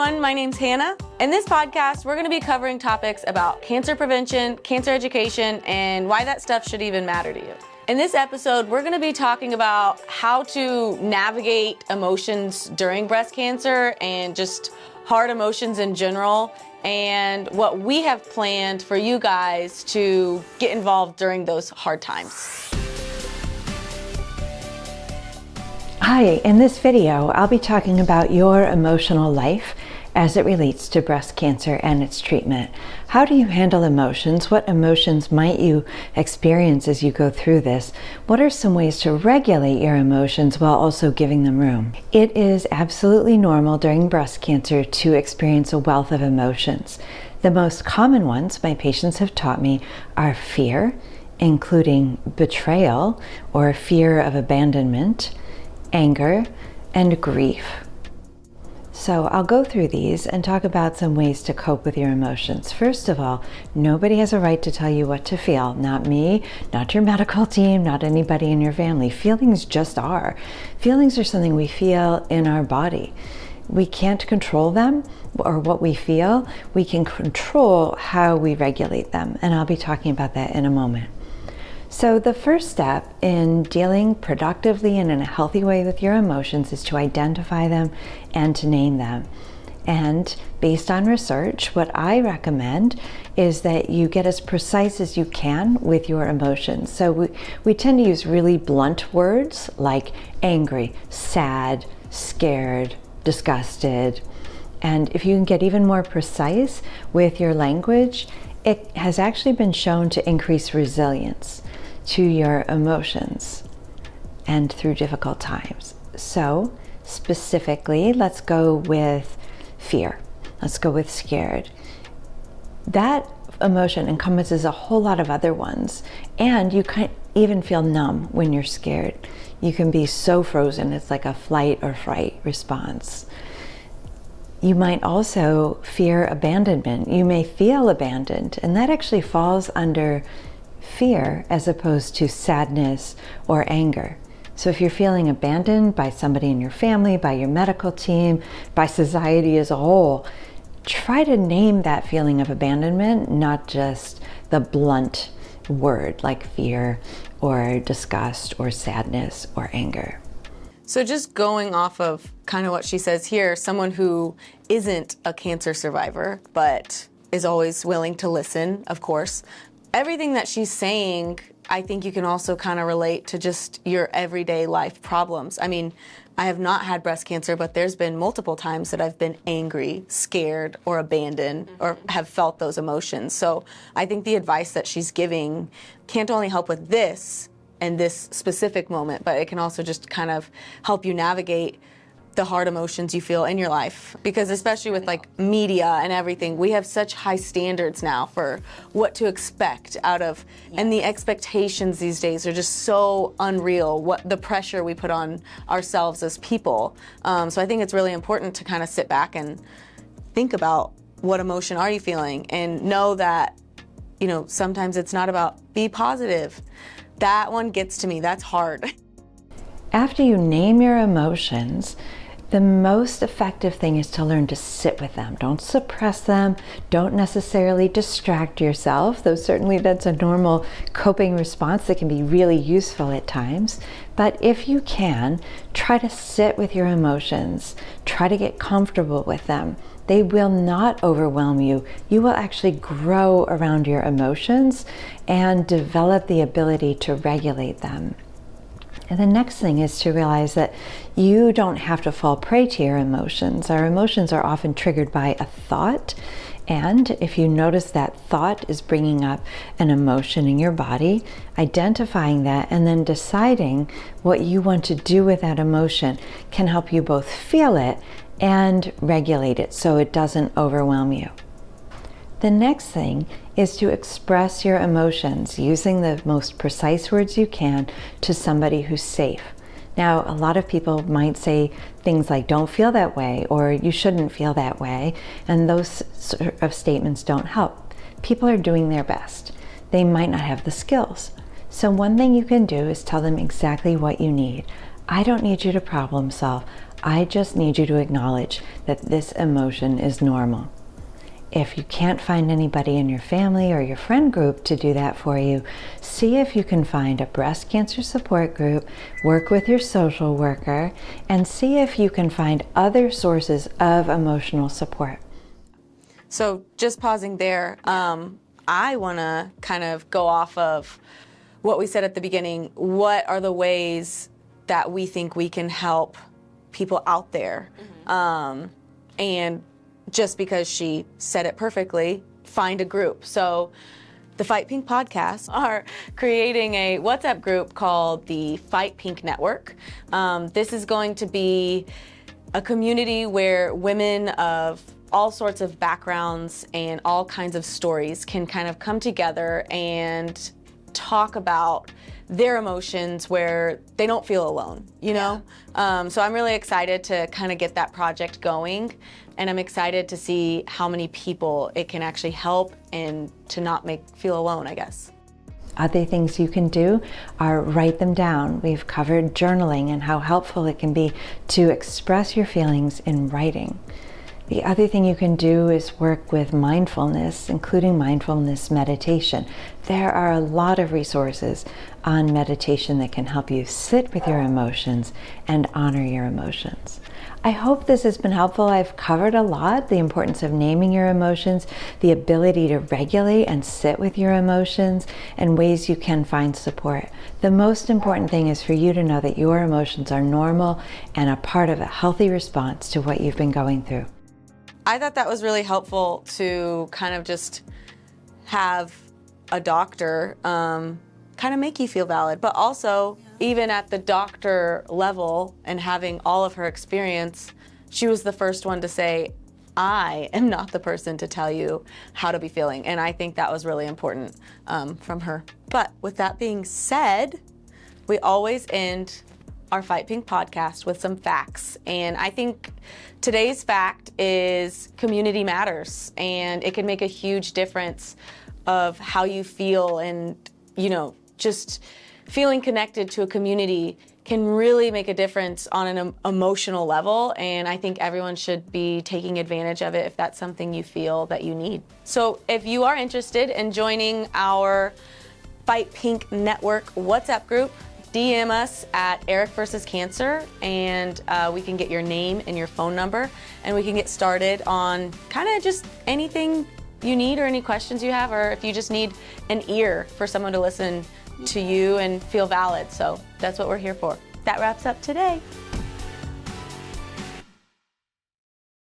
everyone, my name's Hannah. In this podcast, we're going to be covering topics about cancer prevention, cancer education, and why that stuff should even matter to you. In this episode, we're going to be talking about how to navigate emotions during breast cancer and just hard emotions in general, and what we have planned for you guys to get involved during those hard times. Hi, in this video, I'll be talking about your emotional life as it relates to breast cancer and its treatment. How do you handle emotions? What emotions might you experience as you go through this? What are some ways to regulate your emotions while also giving them room? It is absolutely normal during breast cancer to experience a wealth of emotions. The most common ones my patients have taught me are fear, including betrayal or fear of abandonment, anger, and grief. So I'll go through these and talk about some ways to cope with your emotions. First of all, nobody has a right to tell you what to feel. Not me, not your medical team, not anybody in your family. Feelings just are. Feelings are something we feel in our body. We can't control them or what we feel. We can control how we regulate them, and I'll be talking about that in a moment. So the first step in dealing productively and in a healthy way with your emotions is to identify them and to name them. And based on research, what I recommend is that you get as precise as you can with your emotions. So we tend to use really blunt words like angry, sad, scared, disgusted. And if you can get even more precise with your language, it has actually been shown to increase resilience to your emotions and through difficult times. So specifically, let's go with fear. Let's go with scared. That emotion encompasses a whole lot of other ones, and you can even feel numb when you're scared. You can be so frozen, it's like a flight or fright response. You might also fear abandonment. You may feel abandoned, and that actually falls under fear as opposed to sadness or anger. So if you're feeling abandoned by somebody in your family, by your medical team, by society as a whole, try to name that feeling of abandonment, not just the blunt word like fear or disgust or sadness or anger. So just going off of kind of what she says here, someone who isn't a cancer survivor, but is always willing to listen, of course, everything that she's saying, I think you can also kind of relate to just your everyday life problems. I mean, I have not had breast cancer, but there's been multiple times that I've been angry, scared, or abandoned, or have felt those emotions. So I think the advice that she's giving can't only help with this and this specific moment, but it can also just kind of help you navigate the hard emotions you feel in your life. Because especially with like media and everything, we have such high standards now for what to expect out of, and the expectations these days are just so unreal, what the pressure we put on ourselves as people. So I think it's really important to kind of sit back and think about what emotion are you feeling, and know that, you know, sometimes it's not about be positive. That one gets to me, that's hard. After you name your emotions, the most effective thing is to learn to sit with them. Don't suppress them. Don't necessarily distract yourself, though certainly that's a normal coping response that can be really useful at times. But if you can, try to sit with your emotions. Try to get comfortable with them. They will not overwhelm you. You will actually grow around your emotions and develop the ability to regulate them. And the next thing is to realize that you don't have to fall prey to your emotions. Our emotions are often triggered by a thought. And if you notice that thought is bringing up an emotion in your body, identifying that and then deciding what you want to do with that emotion can help you both feel it and regulate it so it doesn't overwhelm you. The next thing is to express your emotions using the most precise words you can to somebody who's safe. Now, a lot of people might say things like, don't feel that way, or you shouldn't feel that way, and those sort of statements don't help. People are doing their best. They might not have the skills. So one thing you can do is tell them exactly what you need. I don't need you to problem solve. I just need you to acknowledge that this emotion is normal. If you can't find anybody in your family or your friend group to do that for you, see if you can find a breast cancer support group, work with your social worker, and see if you can find other sources of emotional support. So just pausing there, I want to kind of go off of what we said at the beginning. What are the ways that we think we can help people out there? And just because she said it perfectly, find a group. So the Fight Pink podcast are creating a WhatsApp group called the Fight Pink Network. This is going to be a community where women of all sorts of backgrounds and all kinds of stories can kind of come together and talk about their emotions where they don't feel alone, you know? So I'm really excited to kind of get that project going, and I'm excited to see how many people it can actually help and to not feel alone, I guess. Other things you can do are write them down. We've covered journaling and how helpful it can be to express your feelings in writing. The other thing you can do is work with mindfulness, including mindfulness meditation. There are a lot of resources on meditation that can help you sit with your emotions and honor your emotions. I hope this has been helpful. I've covered a lot: the importance of naming your emotions, the ability to regulate and sit with your emotions, and ways you can find support. The most important thing is for you to know that your emotions are normal and a part of a healthy response to what you've been going through. I thought that was really helpful to kind of just have a doctor kind of make you feel valid, but also even at the doctor level and having all of her experience, she was the first one to say, I am not the person to tell you how to be feeling. And I think that was really important from her. But with that being said, we always end our Fight Pink podcast with some facts. And I think today's fact is community matters, and it can make a huge difference of how you feel. And, you know, just feeling connected to a community can really make a difference on an emotional level. And I think everyone should be taking advantage of it if that's something you feel that you need. So if you are interested in joining our Fight Pink Network WhatsApp group, DM us at Eric vs. Cancer, and we can get your name and your phone number, and we can get started on kind of just anything you need or any questions you have, or if you just need an ear for someone to listen to you and feel valid. So that's what we're here for. That wraps up today.